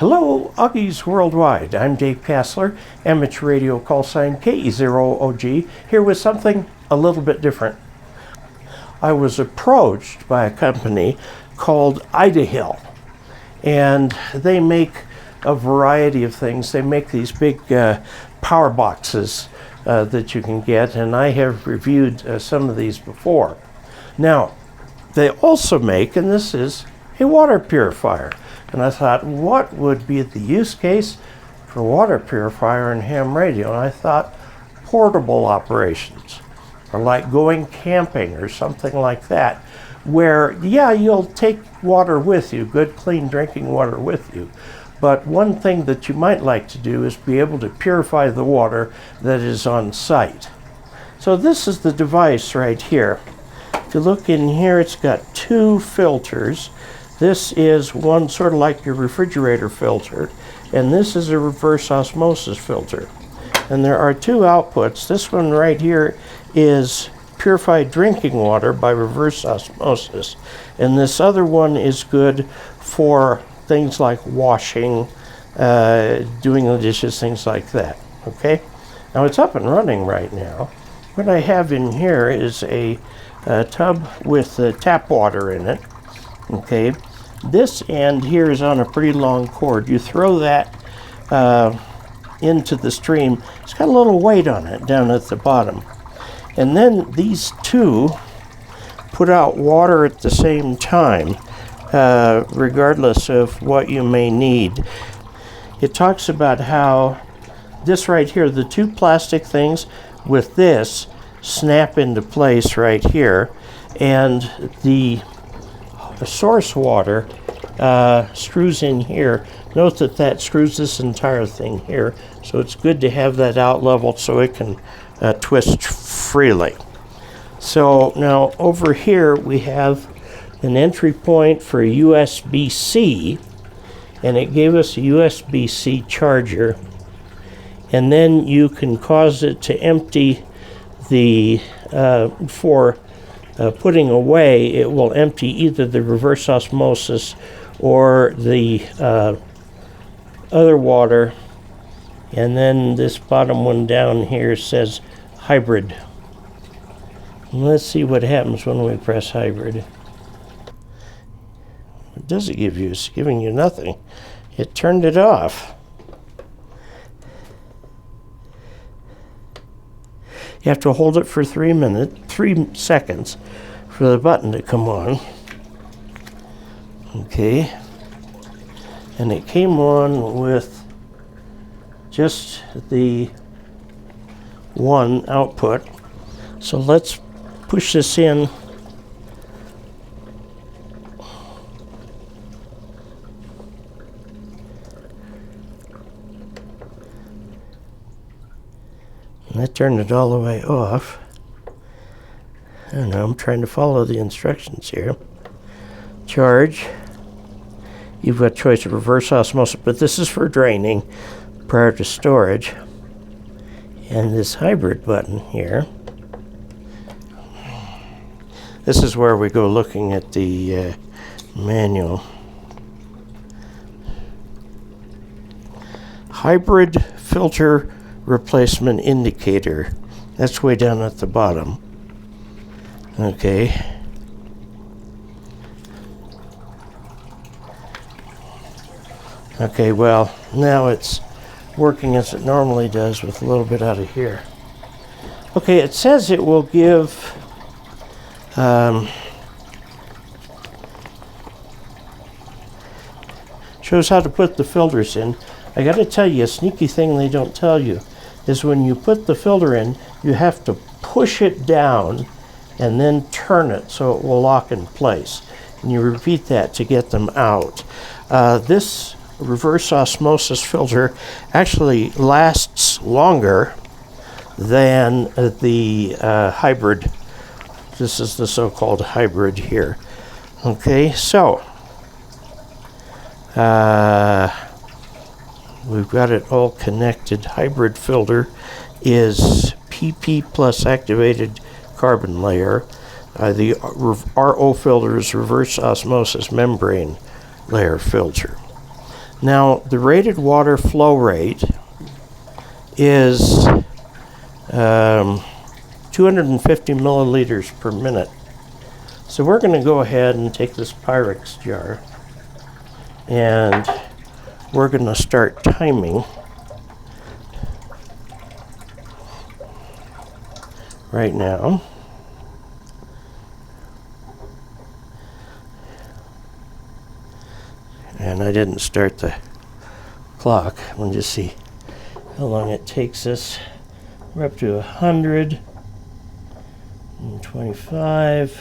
Hello, Uggies Worldwide. I'm Dave Passler, amateur radio call sign KE0OG, here with something a little bit different. I was approached by a company called Aidan, and they make a variety of things. They make these big power boxes that you can get, and I have reviewed some of these before. Now, they also make, and this is a water purifier. And I thought, what would be the use case for water purifier and ham radio? And I thought, portable operations, or like going camping or something like that, where, yeah, you'll take water with you, good, clean drinking water with you. But one thing that you might like to do is be able to purify the water that is on site. So this is the device right here. If you look in here, it's got two filters. This is one sort of like your refrigerator filter, and this is a reverse osmosis filter. And there are two outputs. This one right here is purified drinking water by reverse osmosis, and this other one is good for things like washing, doing the dishes, things like that. Okay? Now it's up and running right now. What I have in here is a tub with tap water in it. Okay, this end here is on a pretty long cord. You throw that into the stream. It's got a little weight on it down at the bottom. And then these two put out water at the same time, regardless of what you may need. It talks about how this right here, the two plastic things with this snap into place right here, and the source water screws in here. Note that that screws this entire thing here, so it's good to have that out leveled so it can twist freely. So now over here we have an entry point for USB-C, and it gave us a USB-C charger, and then you can cause it to empty the for putting away. It will empty either the reverse osmosis or the other water. And then this bottom one down here says hybrid. And let's see what happens when we press hybrid. What does it give you? It's giving you nothing. It turned it off. You have to hold it for 3 seconds for the button to come on. Okay. And it came on with just the one output. So let's push this in. And that turned it all the way off. I don't know, I'm trying to follow the instructions here. Charge. You've got choice of reverse osmosis, but this is for draining prior to storage. And this hybrid button here. This is where we go looking at the manual. Hybrid filter replacement indicator. That's way down at the bottom. Okay. Okay, well, now it's working as it normally does with a little bit out of here. Okay, it says it will give shows how to put the filters in. I got to tell you, a sneaky thing they don't tell you is when you put the filter in, you have to push it down and then turn it so it will lock in place. And you repeat that to get them out. This reverse osmosis filter actually lasts longer than the hybrid. This is the so-called hybrid here. Okay, so we've got it all connected. Hybrid filter is PP plus activated carbon layer. The RO filter is reverse osmosis membrane layer filter. Now, the rated water flow rate is 250 milliliters per minute. So we're going to go ahead and take this Pyrex jar and we're going to start timing right now. And I didn't start the clock. We'll just see how long it takes us. We're up to 125,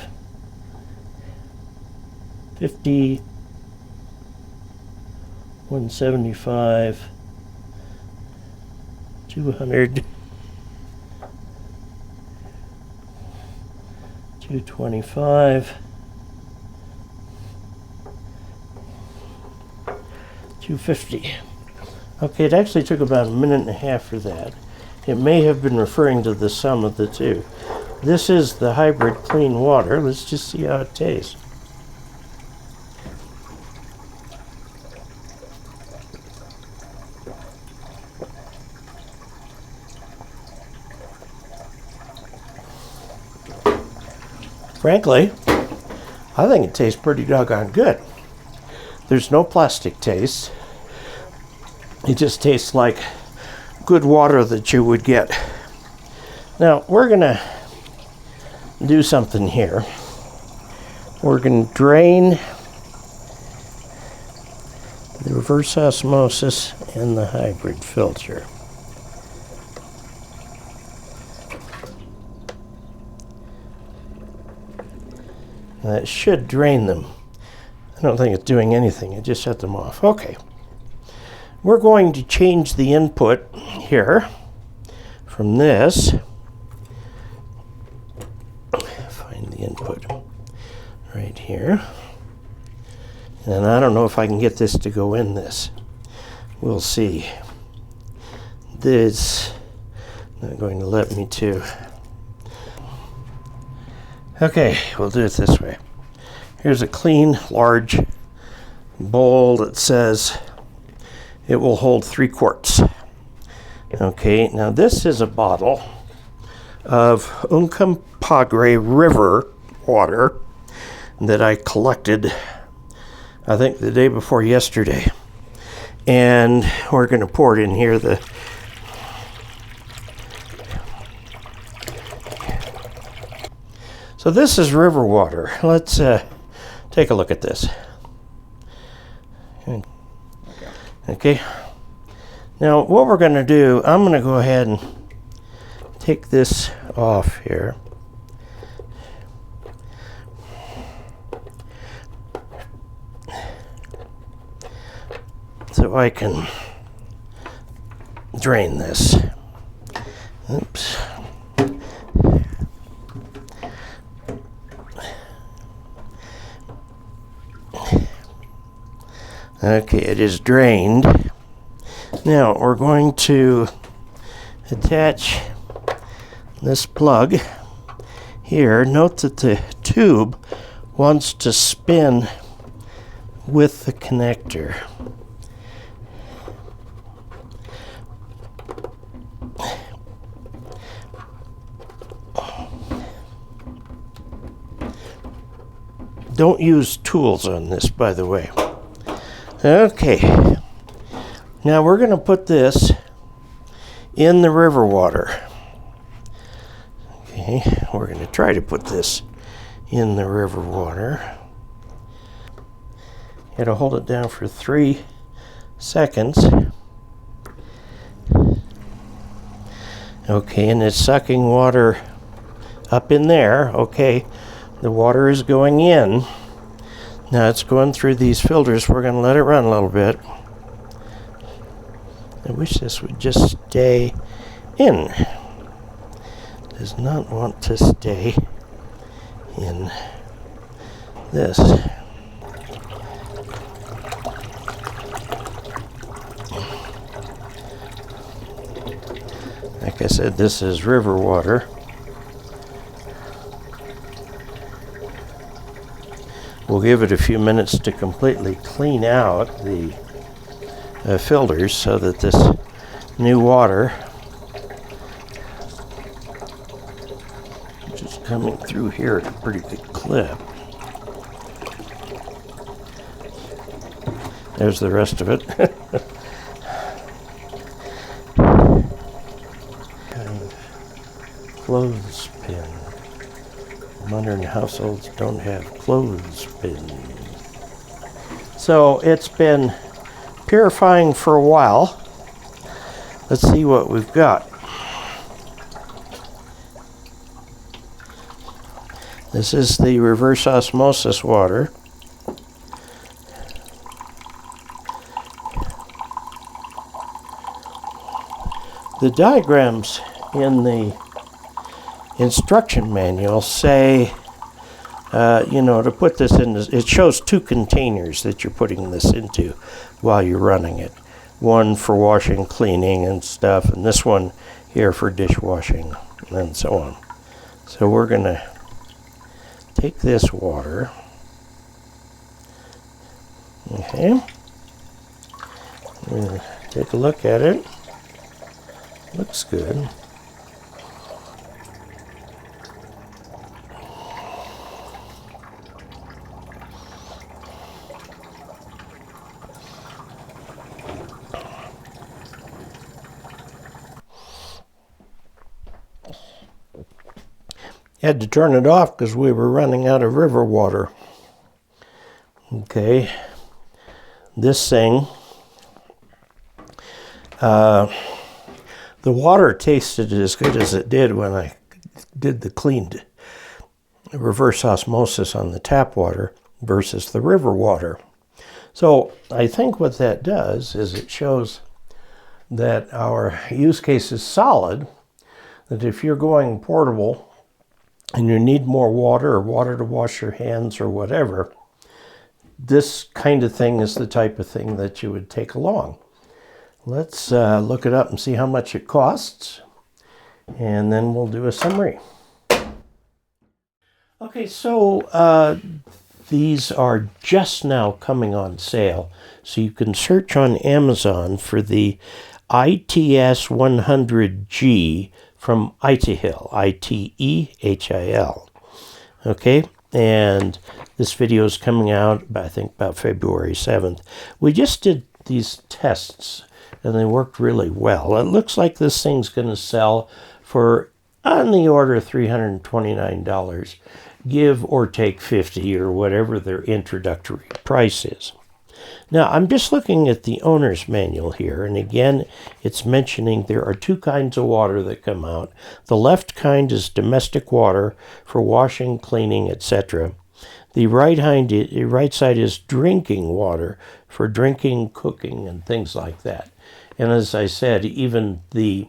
50, 175, 200, 225, 250. Okay, it actually took about a minute and a half for that. It may have been referring to the sum of the two. This is the hybrid clean water. Let's just see how it tastes. Frankly, I think it tastes pretty doggone good. There's no plastic taste. It just tastes like good water that you would get. Now, we're going to do something here. We're going to drain the reverse osmosis and the hybrid filter. That should drain them. I don't think it's doing anything. It just shut them off. Okay. We're going to change the input here from this. Find the input right here. And I don't know if I can get this to go in this. We'll see. This not going to let me to. Okay, we'll do it this way. Here's a clean, large bowl that says it will hold 3 quarts. Okay, now this is a bottle of Uncompahgre River water that I collected, I think the day before yesterday. And we're going to pour it in here. So this is river water. Let's take a look at this. Okay. Now what we're going to do, I'm going to go ahead and take this off here. So I can drain this. Oops. Okay, it is drained. Now we're going to attach this plug here. Note that the tube wants to spin with the connector. Don't use tools on this, by the way. Okay, now we're going to put this in the river water. Okay, we're going to try to put this in the river water. You got to hold it down for 3 seconds. Okay, and it's sucking water up in there. Okay, the water is going in. Now it's going through these filters. We're going to let it run a little bit. I wish this would just stay in. It does not want to stay in this. Like I said, this is river water. We'll give it a few minutes to completely clean out the filters so that this new water, which is coming through here at a pretty good clip. There's the rest of it. Clothespin. Modern households don't have clothespins. So it's been purifying for a while. Let's see what we've got. This is the reverse osmosis water. The diagrams in the instruction manual say, to put this in, it shows two containers that you're putting this into while you're running it. One for washing, cleaning, and stuff, and this one here for dishwashing, and so on. So we're going to take this water. Okay. We're going to take a look at it. Looks good. Had to turn it off because we were running out of river water. Okay. This thing, the water tasted as good as it did when I did the cleaned reverse osmosis on the tap water versus the river water. So I think what that does is it shows that our use case is solid, that if you're going portable and you need more water or water to wash your hands or whatever, this kind of thing is the type of thing that you would take along. Let's look it up and see how much it costs, and then we'll do a summary. Okay, so these are just now coming on sale, so you can search on Amazon for the ITS 100G from Itehil, I-T-E-H-I-L. Okay, and this video is coming out, I think, about February 7th. We just did these tests, and they worked really well. It looks like this thing's going to sell for on the order of $329, give or take $50 or whatever their introductory price is. Now, I'm just looking at the owner's manual here, and again, it's mentioning there are two kinds of water that come out. The left kind is domestic water for washing, cleaning, etc. The right side is drinking water for drinking, cooking, and things like that. And as I said, even the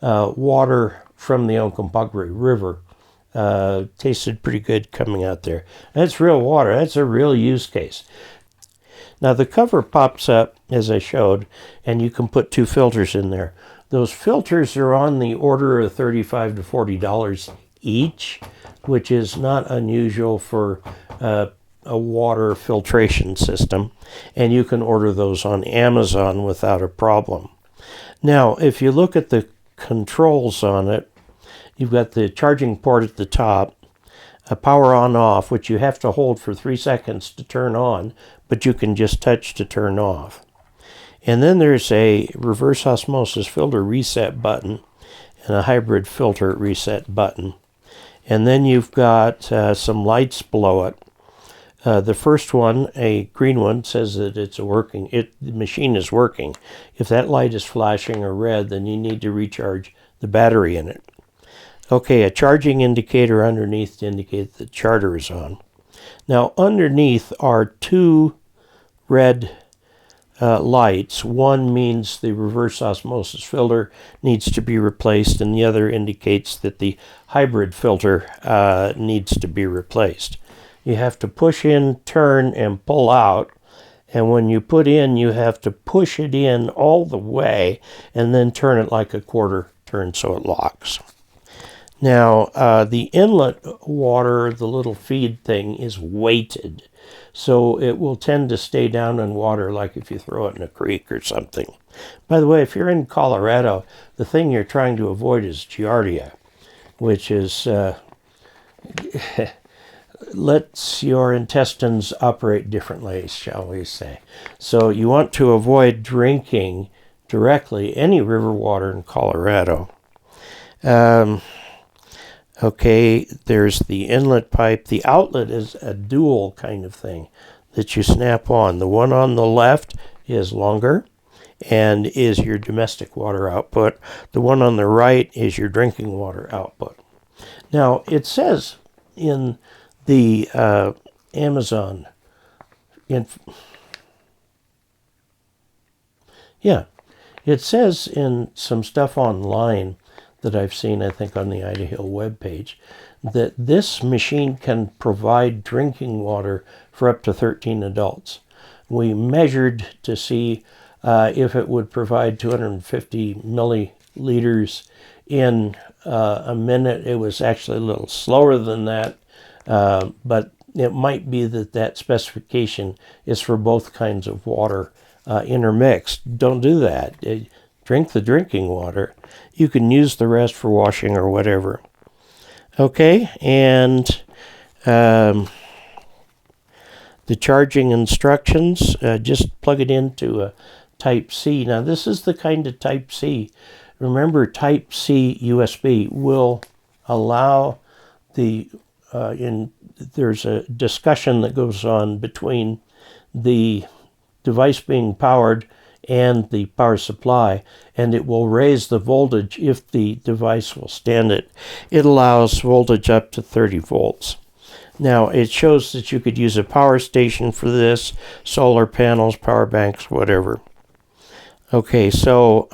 water from the Uncompahgre River tasted pretty good coming out there. That's real water. That's a real use case. Now the cover pops up, as I showed, and you can put two filters in there. Those filters are on the order of $35 to $40 each, which is not unusual for a water filtration system, and you can order those on Amazon without a problem. Now, if you look at the controls on it, you've got the charging port at the top, a power on off, which you have to hold for 3 seconds to turn on, but you can just touch to turn off. And then there's a reverse osmosis filter reset button and a hybrid filter reset button. And then you've got some lights below it. The first one, a green one, says that the machine is working. If that light is flashing or red, then you need to recharge the battery in it. Okay, a charging indicator underneath to indicate the charger is on. Now, underneath are two red lights. One means the reverse osmosis filter needs to be replaced, and the other indicates that the hybrid filter needs to be replaced. You have to push in, turn, and pull out. And when you put in, you have to push it in all the way and then turn it like a quarter turn so it locks. Now, the inlet water, the little feed thing, is weighted. So it will tend to stay down in water like if you throw it in a creek or something. By the way, if you're in Colorado, the thing you're trying to avoid is Giardia, which is lets your intestines operate differently, shall we say. So you want to avoid drinking directly any river water in Colorado. Okay, there's the inlet pipe. The outlet is a dual kind of thing that you snap on. The one on the left is longer and is your domestic water output. The one on the right is your drinking water output. Now, it says in the Amazon, it says in some stuff online that I've seen, I think on the Idaho webpage, that this machine can provide drinking water for up to 13 adults. We measured to see if it would provide 250 milliliters in a minute. It was actually a little slower than that, but it might be that that specification is for both kinds of water intermixed. Don't do that. Drink the drinking water. You can use the rest for washing or whatever. Okay, and the charging instructions, just plug it into a Type-C. Now, this is the kind of Type-C. Remember, Type-C USB will allow there's a discussion that goes on between the device being powered and the power supply, and it will raise the voltage if the device will stand it. It allows voltage up to 30 volts. Now, it shows that you could use a power station for this, solar panels, power banks, whatever. Okay, so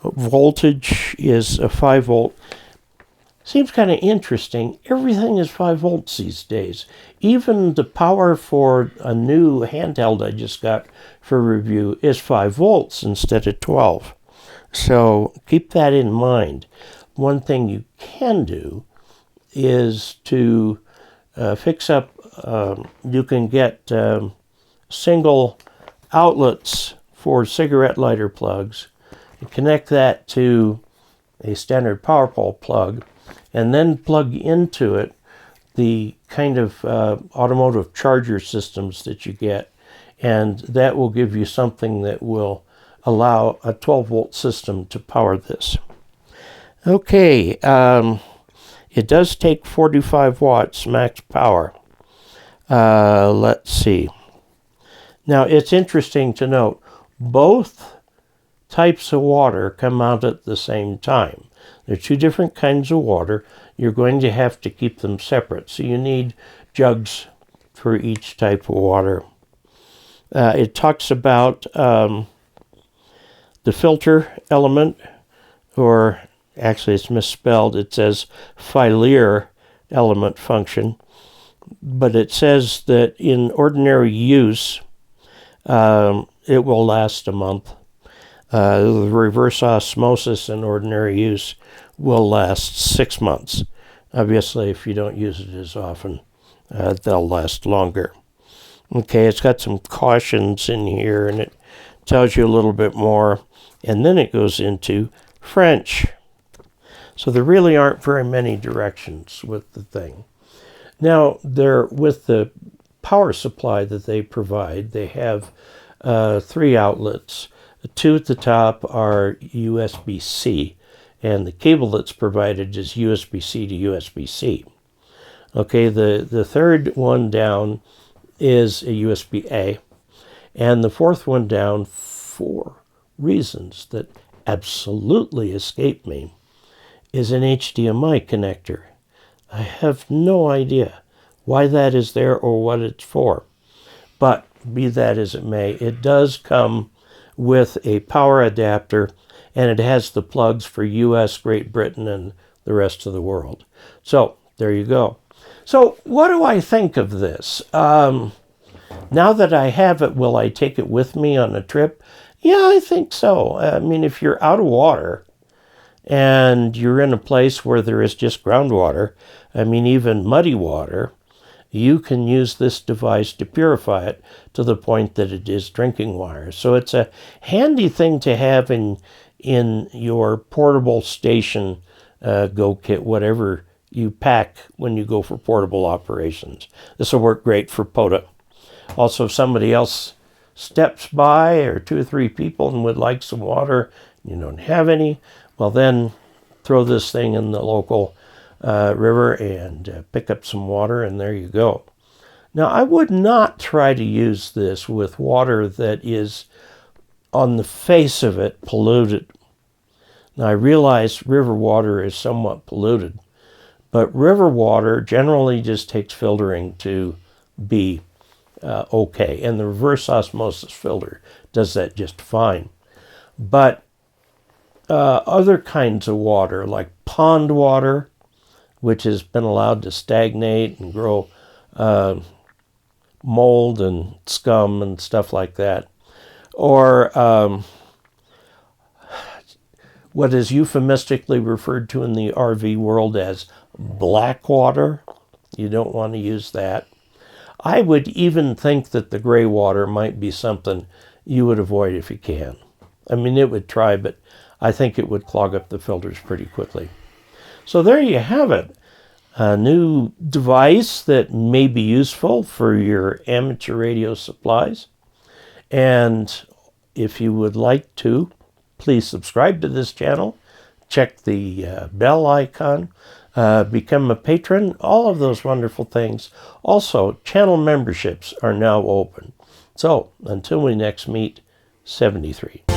voltage is a 5 volt. Seems kind of interesting. Everything is 5 volts these days. Even the power for a new handheld I just got for review is 5 volts instead of 12. So keep that in mind. One thing you can do is to fix up, you can get single outlets for cigarette lighter plugs and connect that to a standard power pole plug, and then plug into it the kind of automotive charger systems that you get, and that will give you something that will allow a 12 volt system to power this. Okay, it does take 45 watts max power. Let's see. Now, it's interesting to note, both types of water come out at the same time. They're two different kinds of water. You're going to have to keep them separate. So you need jugs for each type of water. It talks about the filter element, or actually it's misspelled. It says filter element function. But it says that in ordinary use, it will last a month. The reverse osmosis in ordinary use will last 6 months. Obviously, if you don't use it as often, they'll last longer. Okay, it's got some cautions in here, and it tells you a little bit more, and then it goes into French. So there really aren't very many directions with the thing. Now, with the power supply that they provide, they have 3 outlets. The 2 at the top are USB-C, and the cable that's provided is USB-C to USB-C. Okay, the third one down is a USB-A, and the fourth one down, for reasons that absolutely escape me, is an HDMI connector. I have no idea why that is there or what it's for, but be that as it may, it does come with a power adapter, and it has the plugs for US, Great Britain, and the rest of the world. So there you go. So what do I think of this? Now that I have it, will I take it with me on a trip? Yeah, I think so. I mean, if you're out of water and you're in a place where there is just groundwater, I mean even muddy water, you can use this device to purify it to the point that it is drinking water. So it's a handy thing to have in your portable station go kit, whatever you pack when you go for portable operations. This will work great for POTA. Also, if somebody else steps by, or 2 or 3 people, and would like some water, you don't have any, well then throw this thing in the local river and pick up some water, and there you go. Now, I would not try to use this with water that is, on the face of it, polluted. Now, I realize river water is somewhat polluted, but river water generally just takes filtering to be okay, and the reverse osmosis filter does that just fine. But other kinds of water, like pond water, which has been allowed to stagnate and grow mold and scum and stuff like that, or what is euphemistically referred to in the RV world as black water. You don't want to use that. I would even think that the gray water might be something you would avoid if you can. I mean, it would try, but I think it would clog up the filters pretty quickly. So there you have it. A new device that may be useful for your amateur radio supplies. And if you would like to, please subscribe to this channel. Check the bell icon. Become a patron. All of those wonderful things. Also, channel memberships are now open. So, until we next meet, 73.